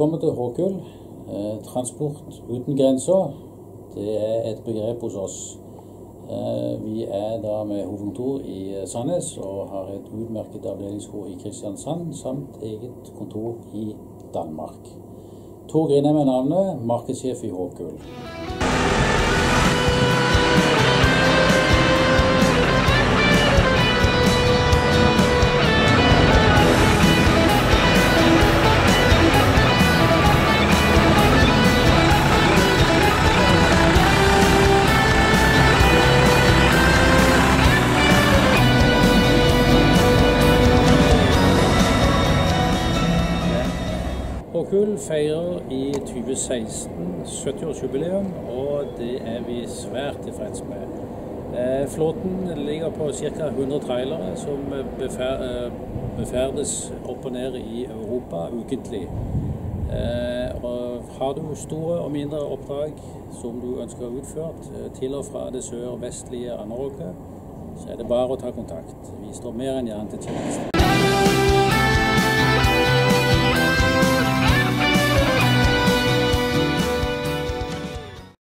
Velkommen til Håkull. Transport uten grenser, det er et begrep hos oss. Vi er da med hovedkontor i Sandnes og har et utmerket avdelingskontor i Kristiansand, samt eget kontor i Danmark. Tor Grine med navnet, markedssjef i Håkull. Håkull feirer i 2016 70-årsjubileum, og det er vi svært tilfreds med. Flåten ligger på ca. 100 trailere som beferdes opp og ned i Europa ukentlig. Og har du store og mindre oppdrag som du ønsker utført til og fra det sør- og vestlige av Norge, så er det bare å ta kontakt. Vi står mer enn gjerne til tjeneste.